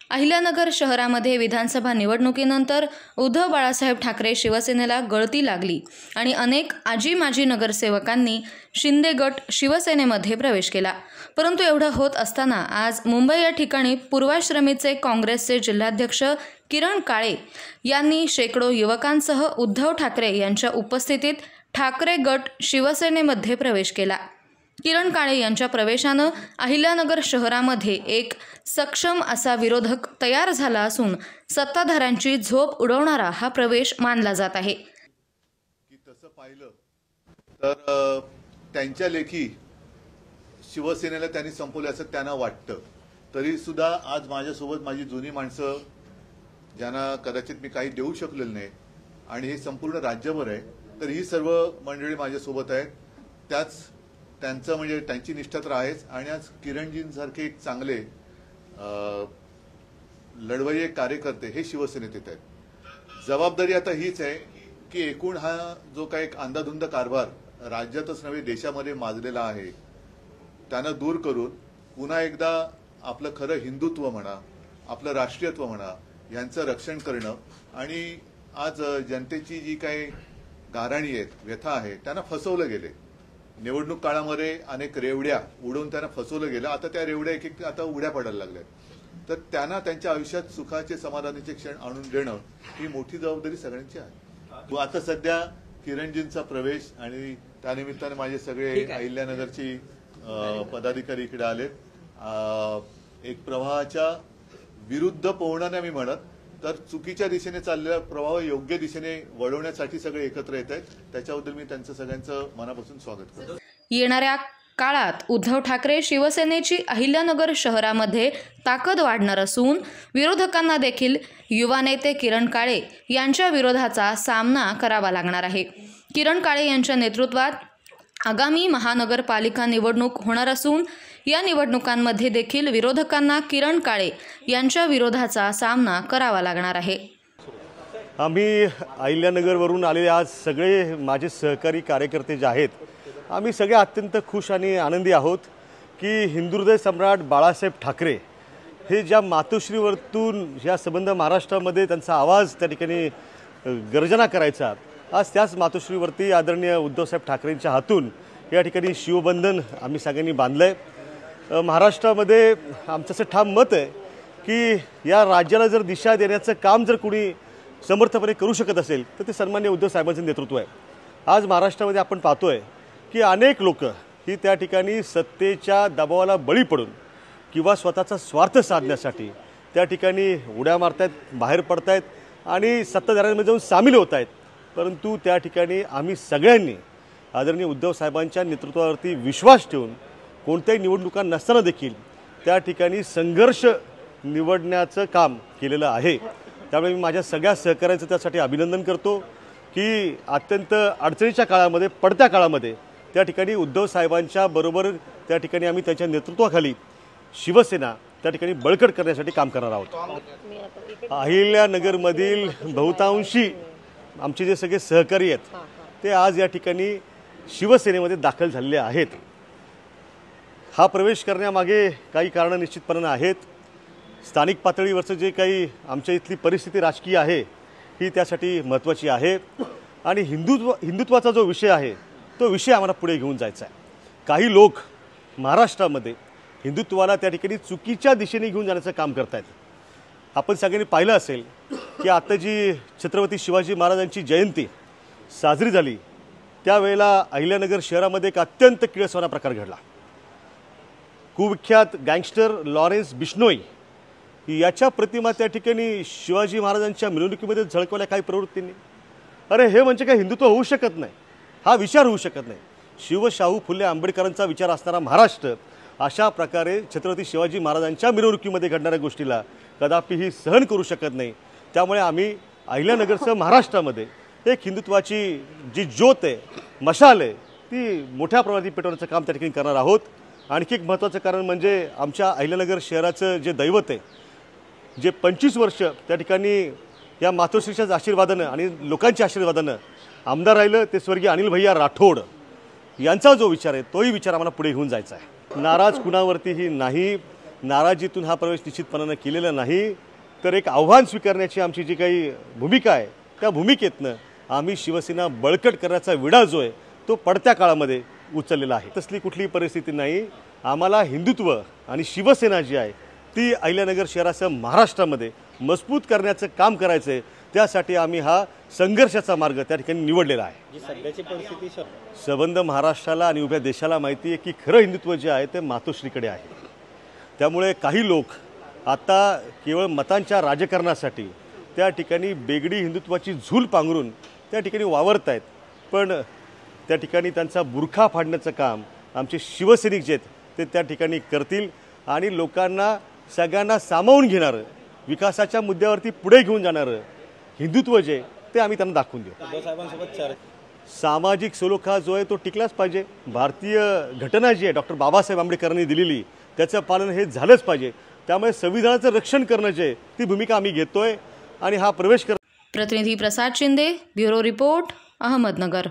अहिल्यानगर शहरामध्ये विधानसभा निवडणुकीनंतर उद्धव बाळासाहेब ठाकरे शिवसेनेला गळती लागली आणि अनेक आजी माजी नगरसेवकांनी शिंदे गट शिवसेनेमध्ये प्रवेश केला। परंतु एवढं होत असताना आज मुंबई या ठिकाणी पूर्वाश्रमीचे काँग्रेसचे जिल्हाध्यक्ष किरण काळे यांनी शेकडो युवकांसह उद्धव ठाकरे यांच्या उपस्थितीत ठाकरे गट शिवसेनेमध्ये प्रवेश केला। किरण काळे यांच्या प्रवेशानं अहिल्यानगर शहरामध्ये एक सक्षम असा विरोधक तयार झाला असून सत्ताधाऱ्यांची झोप उडवणारा हा प्रवेश मानला जात आहे। की तसं पाहिलं तर त्यांच्या लेखी शिवसेनेला त्यांनी संपवले असं त्यांना वाटतं। तरी सुद्धा आज माझ्यासोबत माझी जुनी माणसं ज्यांना कदाचित मी काही देऊ शकलेलं नाही आणि हे संपूर्ण राज्यभर आहे, तर ही सर्व मंडळी माझ्यासोबत आहेत। त्यांचं म्हणजे त्यांची निष्ठा तर आहेच आणि आज किरणजींसारखे एक चांगले लढवय्ये कार्यकर्ते हे शिवसेनेत येत आहेत। जबाबदारी आता हीच आहे की एकूण हा जो काही एक अंधाधुंद कारभार राज्यातच नव्हे देशामध्ये माजलेला आहे त्यांना दूर करून पुन्हा एकदा आपलं खरं हिंदुत्व म्हणा, आपलं राष्ट्रीयत्व म्हणा यांचं रक्षण करणं आणि आज जनतेची जी काही गाऱ्हाणी आहेत, व्यथा आहे, त्यांना फसवलं गेले। निवडणूक काळामध्ये अनेक रेवड्या उडवून त्यांना फसवलं गेलं। आता त्या रेवड्या एक एक आता उड्या पडायला लागल्यात। तर त्यांना त्यांच्या आयुष्यात सुखाचे समाधानाचे क्षण आणून देणं ही मोठी जबाबदारी सगळ्यांची आहे। आता सध्या किरणजींचा प्रवेश आणि त्यानिमित्ताने माझे सगळे अहिल्यानगरची पदाधिकारी इकडे आलेत। एक प्रवाहाच्या विरुद्ध पोहणं नाही मी म्हणत, तर चुकीच्या दिशेने चाललेला प्रवाह योग्य दिशेने वळवण्यासाठी सगळे एकत्र येत आहेत। त्याच्याबद्दल मी त्यांचं सगळ्यांचं मनापासून स्वागत करतो। येणाऱ्या काळात उद्धव ठाकरे शिवसेनेची अहिल्यानगर शहरामध्ये ताकद वाढणार असून विरोधकांना देखील युवा नेते किरण काळे यांच्या विरोधाचा सामना करावा लागणार आहे। किरण काळे यांच्या नेतृत्वात आगामी महानगरपालिका निवडणूक होणार असून या निवडणुकांमध्ये देखील विरोधकांना किरण काळे यांच्या विरोधाचा सामना करावा लागणार आहे। आम्ही अहिल्यानगरवरून आलेले आज सगळे माझे सहकारी कार्यकर्ते जे आहेत, आम्ही सगळे अत्यंत खुश आणि आनंदी आहोत की हिंदुहृदय सम्राट बाळासाहेब ठाकरे हे ज्या मातोश्रीवरतून या संबंध महाराष्ट्रामध्ये त्यांचा आवाज त्या ठिकाणी गर्जना करायचा, आज त्याच मातोश्रीवरती आदरणीय उद्धवसाहेब ठाकरेंच्या हातून या ठिकाणी शिवबंधन आम्ही सगळ्यांनी बांधलंय। महाराष्ट्रामध्ये आमचं असं ठाम मत आहे की या राज्याला जर दिशा देण्याचं काम जर कोणी समर्थपणे करू शकत असेल तर ते सन्माननीय उद्धव साहेबांचं नेतृत्व आहे। आज महाराष्ट्रामध्ये आपण पाहतोय की अनेक लोक ही त्या ठिकाणी सत्तेच्या दबावाला बळी पडून किंवा स्वतःचा स्वार्थ साधण्यासाठी त्या ठिकाणी उड्या मारतायत, बाहेर पडतायत आणि सत्ताधाऱ्यांमध्ये जाऊन सामील होत आहेत। परंतु त्या ठिकाणी आम्ही सगळ्यांनी आदरणीय उद्धव साहेबांच्या नेतृत्वावरती विश्वास ठेवून कोणत्याही निवडणुका नसताना देखील त्या ठिकाणी संघर्ष निवडण्याचं काम केलेलं आहे। त्यामुळे मी माझ्या सगळ्या सहकाऱ्यांचं त्यासाठी अभिनंदन करतो की अत्यंत अडचणीच्या काळामध्ये, पडत्या काळामध्ये त्या ठिकाणी उद्धव साहेबांच्या बरोबर त्या ठिकाणी आम्ही त्यांच्या नेतृत्वाखाली शिवसेना त्या ठिकाणी बळकट करण्यासाठी काम करणार आहोत। अहिल्यानगरमधील बहुतांशी आमचे जे सगळे सहकारी आहेत ते आज या ठिकाणी शिवसेनेमध्ये दाखल झालेले आहेत। हा प्रवेश करण्यामागे काही कारणं निश्चितपणे आहेत। स्थानिक पातळीवरचं जे काही आमच्या इथली परिस्थिती राजकीय आहे ही त्यासाठी महत्त्वाची आहे आणि हिंदुत्वाचा जो विषय आहे तो विषय आम्हाला पुढे घेऊन जायचा आहे। काही लोक महाराष्ट्रामध्ये हिंदुत्वाला त्या ठिकाणी चुकीच्या दिशेने घेऊन जाण्याचं काम करत आहेत। आपण सगळ्यांनी पाहिलं असेल की आता जी छत्रपती शिवाजी महाराजांची जयंती साजरी झाली त्यावेळेला अहिल्यानगर शहरामध्ये एक अत्यंत किळसवाना प्रकार घडला। कुविख्यात गँगस्टर लॉरेन्स बिश्नोई याच्या प्रतिमा त्या ठिकाणी शिवाजी महाराजांच्या मिरवणुकीमध्ये झळकवल्या काही प्रवृत्तींनी। अरे हे म्हणजे काय हिंदुत्व होऊ शकत नाही, हा विचार होऊ शकत नाही। शिवशाहू फुले आंबेडकरांचा विचार असणारा महाराष्ट्र अशा प्रकारे छत्रपती शिवाजी महाराजांच्या मिरवणुकीमध्ये घडणाऱ्या गोष्टीला कदापिही सहन करू शकत नाही। त्यामुळे आम्ही अहिल्यानगरसह महाराष्ट्रामध्ये एक हिंदुत्वाची जी ज्योत आहे, मशाल आहे, ती मोठ्या प्रमाणात पेटवण्याचं काम त्या ठिकाणी करणार आहोत। आणखी एक महत्त्वाचं कारण म्हणजे आमच्या अहिल्यानगर शहराचं जे दैवत आहे, जे 25 वर्ष त्या ठिकाणी या मातोश्रीच्या आशीर्वादानं आणि लोकांच्या आशीर्वादानं आमदार राहिलं ते स्वर्गीय अनिल भैया राठोड यांचा जो विचार आहे तोही विचार आम्हाला पुढे घेऊन जायचा आहे। नाराज कुणावरतीही नाही। नाराजीतून हा प्रवेश निश्चितपणानं केलेला नाही, तर एक आव्हान स्वीकारण्याची आमची जी काही भूमिका आहे त्या भूमिकेतनं आम्ही शिवसेना बळकट करण्याचा विडा जो आहे तो पडत्या काळामध्ये उचललेला आहे. तसली कुठलीही परिस्थिती नाही. आम्हाला हिंदुत्व आणि शिवसेना जी आहे ती अहिल्यानगर शहरासह महाराष्ट्रामध्ये मजबूत करण्याचं काम करायचं आहे. त्यासाठी आम्ही हा संघर्षाचा मार्ग त्या ठिकाणी निवडलेला आहे. जी सध्याची परिस्थिती संबंध महाराष्ट्राला आणि उभ्या देशाला माहिती आहे की खरं हिंदुत्व जे आहे ते मातोश्रीकडे आहे. त्यामुळे काही लोक आता केवळ मतांच्या राजकारणासाठी त्या ठिकाणी बेगडी हिंदुत्वाची झूल पांघरून त्या ठिकाणी वावरत आहेत. पण त्या ठिकाणी त्यांचा बुरखा फाडण्याचं काम आमचे शिवसैनिक जे आहेत ते त्या ठिकाणी करतील आणि लोकांना सगळ्यांना सामावून घेणारं, विकासाच्या मुद्द्यावरती पुढे घेऊन जाणारं हिंदुत्व जे ते आम्ही त्यांना दाखवून देऊ. उद्धव साहेबांसोबत चर्चा सामाजिक सलोखा जो आहे तो टिकलाच पाहिजे. भारतीय घटना जी आहे डॉक्टर बाबासाहेब आंबेडकरांनी दिलेली त्याचं पालन हे झालंच पाहिजे. त्यामुळे संविधानाचं रक्षण करणं जे ती भूमिका आम्ही घेतोय आणि हा प्रवेश प्रतिनिधी प्रसाद शिंदे, ब्युरो रिपोर्ट, अहमदनगर.